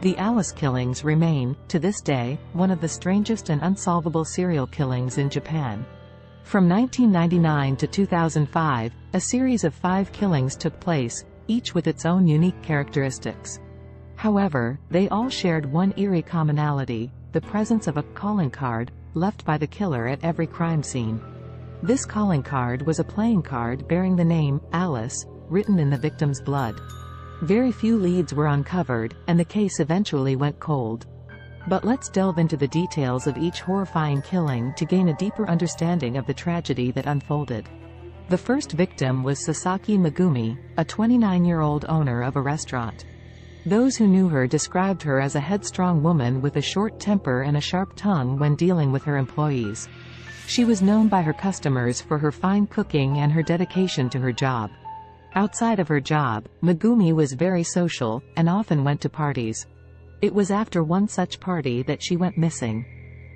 The Alice killings remain, to this day, one of the strangest and unsolvable serial killings in Japan. From 1999 to 2005, a series of 5 killings took place, each with its own unique characteristics. However, they all shared one eerie commonality: the presence of a calling card, left by the killer at every crime scene. This calling card was a playing card bearing the name, Alice, written in the victim's blood. Very few leads were uncovered, and the case eventually went cold. But let's delve into the details of each horrifying killing to gain a deeper understanding of the tragedy that unfolded. The first victim was Sasaki Megumi, a 29-year-old owner of a restaurant. Those who knew her described her as a headstrong woman with a short temper and a sharp tongue when dealing with her employees. She was known by her customers for her fine cooking and her dedication to her job. Outside of her job, Megumi was very social, and often went to parties. It was after one such party that she went missing.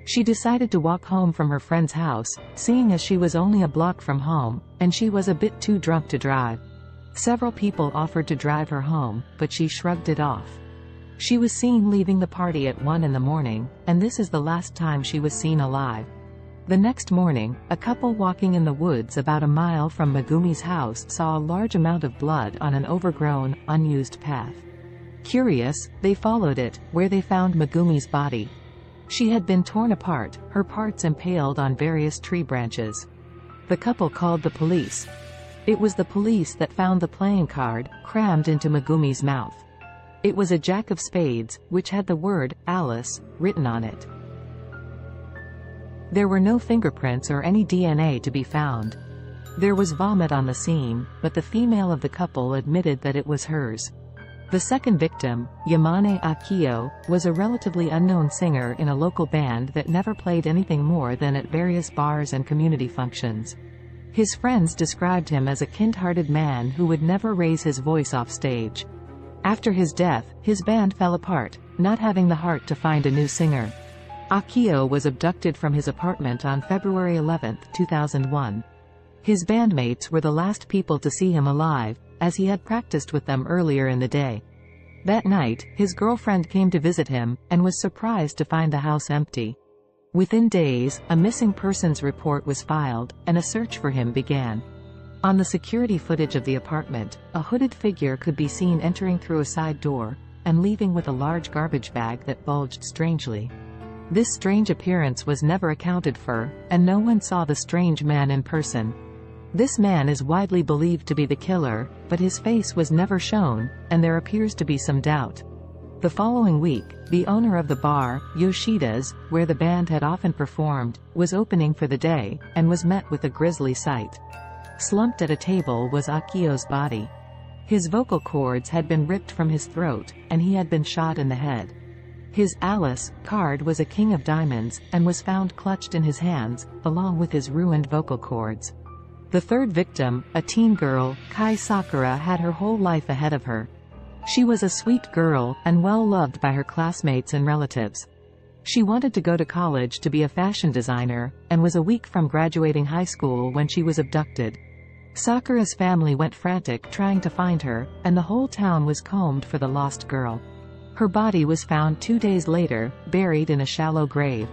She decided to walk home from her friend's house, seeing as she was only a block from home, and she was a bit too drunk to drive. Several people offered to drive her home, but she shrugged it off. She was seen leaving the party at 1 in the morning, and this is the last time she was seen alive. The next morning, a couple walking in the woods about a mile from Megumi's house saw a large amount of blood on an overgrown, unused path. Curious, they followed it, where they found Megumi's body. She had been torn apart, her parts impaled on various tree branches. The couple called the police. It was the police that found the playing card, crammed into Megumi's mouth. It was a jack of spades, which had the word, Alice, written on it. There were no fingerprints or any DNA to be found. There was vomit on the scene, but the female of the couple admitted that it was hers. The second victim, Yamane Akio, was a relatively unknown singer in a local band that never played anything more than at various bars and community functions. His friends described him as a kind-hearted man who would never raise his voice off stage. After his death, his band fell apart, not having the heart to find a new singer. Akio was abducted from his apartment on February 11, 2001. His bandmates were the last people to see him alive, as he had practiced with them earlier in the day. That night, his girlfriend came to visit him, and was surprised to find the house empty. Within days, a missing persons report was filed, and a search for him began. On the security footage of the apartment, a hooded figure could be seen entering through a side door, and leaving with a large garbage bag that bulged strangely. This strange appearance was never accounted for, and no one saw the strange man in person. This man is widely believed to be the killer, but his face was never shown, and there appears to be some doubt. The following week, the owner of the bar, Yoshida's, where the band had often performed, was opening for the day, and was met with a grisly sight. Slumped at a table was Akio's body. His vocal cords had been ripped from his throat, and he had been shot in the head. His Alice card was a king of diamonds, and was found clutched in his hands, along with his ruined vocal cords. The third victim, a teen girl, Kai Sakura, had her whole life ahead of her. She was a sweet girl, and well loved by her classmates and relatives. She wanted to go to college to be a fashion designer, and was a week from graduating high school when she was abducted. Sakura's family went frantic trying to find her, and the whole town was combed for the lost girl. Her body was found 2 days later, buried in a shallow grave.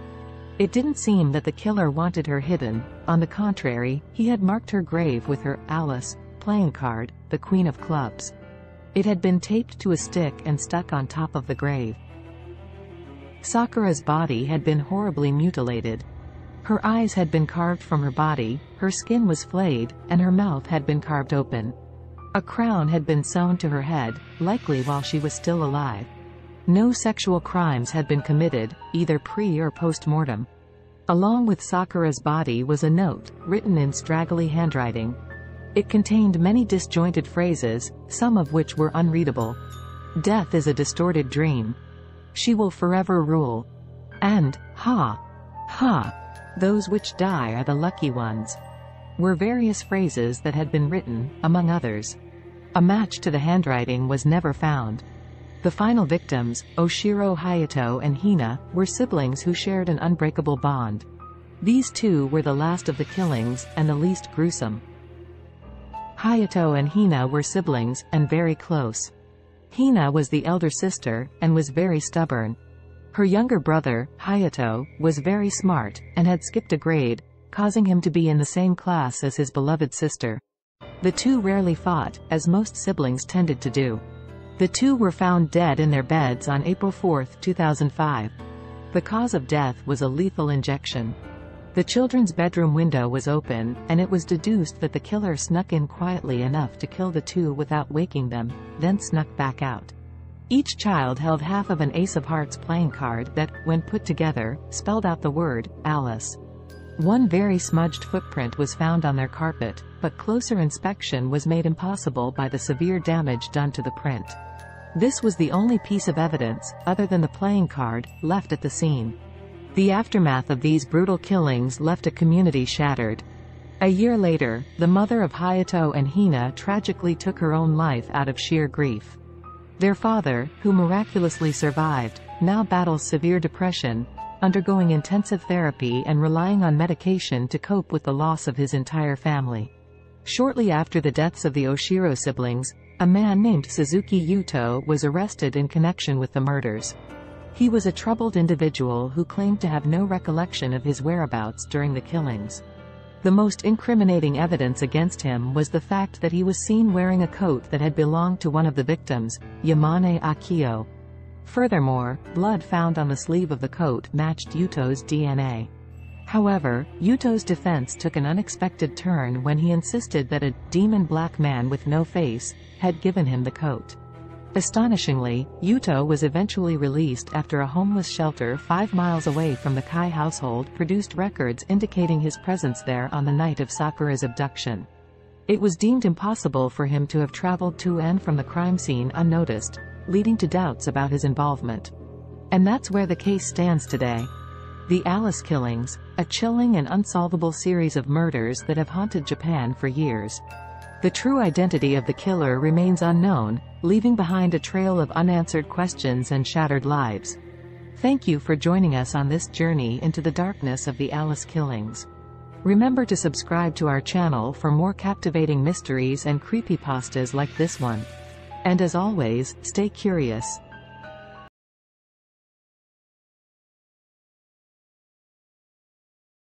It didn't seem that the killer wanted her hidden. On the contrary, he had marked her grave with her Alice playing card, the Queen of Clubs. It had been taped to a stick and stuck on top of the grave. Sakura's body had been horribly mutilated. Her eyes had been carved from her body, her skin was flayed, and her mouth had been carved open. A crown had been sewn to her head, likely while she was still alive. No sexual crimes had been committed, either pre- or post-mortem. Along with Sakura's body was a note, written in straggly handwriting. It contained many disjointed phrases, some of which were unreadable. Death is a distorted dream. She will forever rule. And, ha! Ha! Those which die are the lucky ones. Were various phrases that had been written, among others. A match to the handwriting was never found. The final victims, Oshiro Hayato and Hina, were siblings who shared an unbreakable bond. These two were the last of the killings, and the least gruesome. Hayato and Hina were siblings, and very close. Hina was the elder sister, and was very stubborn. Her younger brother, Hayato, was very smart, and had skipped a grade, causing him to be in the same class as his beloved sister. The two rarely fought, as most siblings tended to do. The two were found dead in their beds on April 4, 2005. The cause of death was a lethal injection. The children's bedroom window was open, and it was deduced that the killer snuck in quietly enough to kill the two without waking them, then snuck back out. Each child held half of an Ace of Hearts playing card that, when put together, spelled out the word, Alice. One very smudged footprint was found on their carpet, but closer inspection was made impossible by the severe damage done to the print. This was the only piece of evidence, other than the playing card, left at the scene. The aftermath of these brutal killings left a community shattered. A year later, the mother of Hayato and Hina tragically took her own life out of sheer grief. Their father, who miraculously survived, now battles severe depression, undergoing intensive therapy and relying on medication to cope with the loss of his entire family. Shortly after the deaths of the Oshiro siblings, a man named Suzuki Yuto was arrested in connection with the murders. He was a troubled individual who claimed to have no recollection of his whereabouts during the killings. The most incriminating evidence against him was the fact that he was seen wearing a coat that had belonged to one of the victims, Yamane Akio. Furthermore, blood found on the sleeve of the coat matched Yuto's DNA. However, Yuto's defense took an unexpected turn when he insisted that a demon black man with no face had given him the coat. Astonishingly, Yuto was eventually released after a homeless shelter 5 miles away from the Kai household produced records indicating his presence there on the night of Sakura's abduction. It was deemed impossible for him to have traveled to and from the crime scene unnoticed, leading to doubts about his involvement. And that's where the case stands today. The Alice killings, a chilling and unsolvable series of murders that have haunted Japan for years. The true identity of the killer remains unknown, leaving behind a trail of unanswered questions and shattered lives. Thank you for joining us on this journey into the darkness of the Alice killings. Remember to subscribe to our channel for more captivating mysteries and creepypastas like this one. And as always, stay curious.